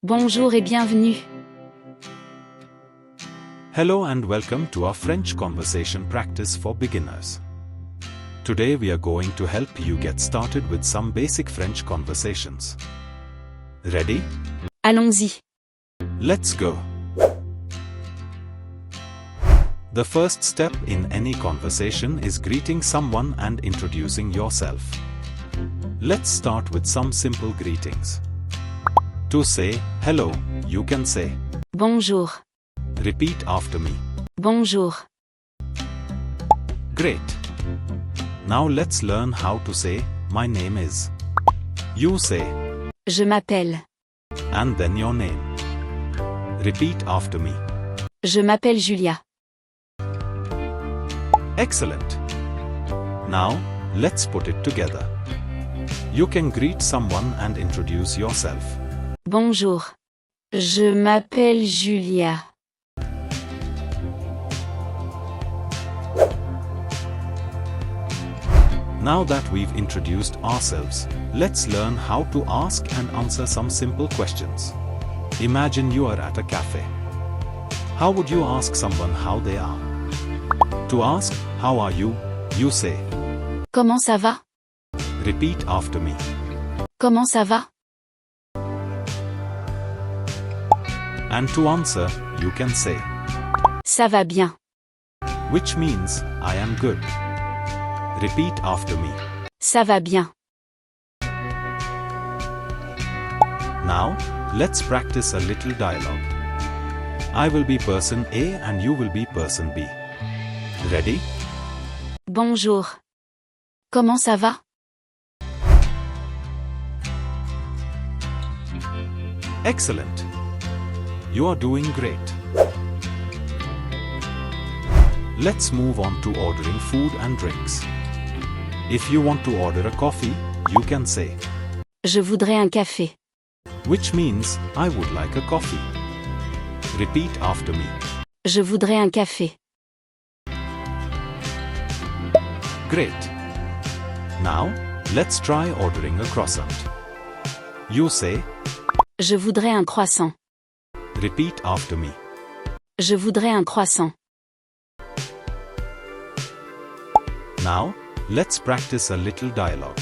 Bonjour et bienvenue. Hello and welcome to our French conversation practice for beginners. Today we are going to help you get started with some basic French conversations. Ready? Allons-y. Let's go. The first step in any conversation is greeting someone and introducing yourself. Let's start with some simple greetings. To say hello, you can say Bonjour. Repeat after me. Bonjour. Great. Now let's learn how to say my name is. You say Je m'appelle. and then your name. Repeat after me. Je m'appelle Julia. Excellent. Now, let's put it together. You can greet someone and introduce yourself. Bonjour. Je m'appelle Julia. Now that we've introduced ourselves, let's learn how to ask and answer some simple questions. Imagine you are at a cafe. How would you ask someone how they are? To ask, how are you, you say. Comment ça va? Repeat after me. Comment ça va? And to answer, you can say, Ça va bien. which means, I am good. Repeat after me. Ça va bien. Now, let's practice a little dialogue. I will be person A and you will be person B. Ready? Bonjour. Comment ça va? Excellent. You are doing great. Let's move on to ordering food and drinks. If you want to order a coffee, you can say, Je voudrais un café. which means, I would like a coffee. Repeat after me. Je voudrais un café. Great. Now, let's try ordering a croissant. You say, Je voudrais un croissant. repeat after me. Je voudrais un croissant. Now, let's practice a little dialogue.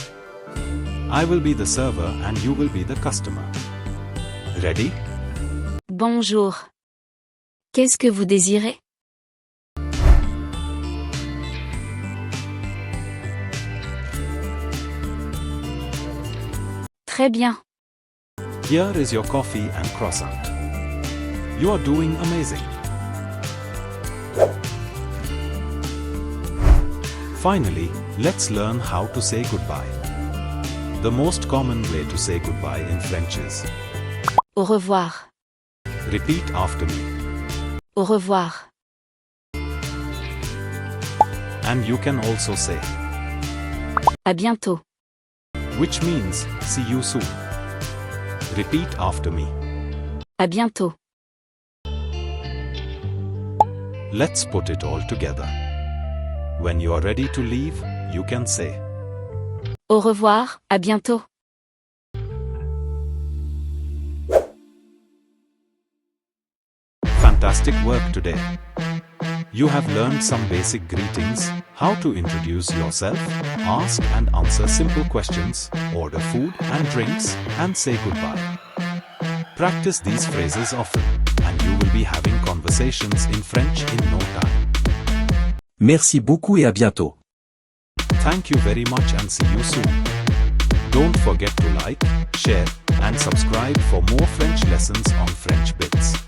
I will be the server and you will be the customer. Ready? Bonjour. Qu'est-ce que vous désirez? Très bien. Here is your coffee and croissant. You are doing amazing. Finally, let's learn how to say goodbye. The most common way to say goodbye in French is Au revoir. repeat after me. Au revoir. And you can also say, À bientôt. which means see you soon. Repeat after me. À bientôt. Let's put it all together. When you are ready to leave, you can say, Au revoir, à bientôt. Fantastic work today. You have learned some basic greetings, how to introduce yourself, ask and answer simple questions, order food and drinks, and say goodbye. Practice these phrases often, and you will be having conversations in French in no time. Merci beaucoup et à bientôt. Thank you very much and see you soon. Don't forget to like, share, and subscribe for more French lessons on French Bits.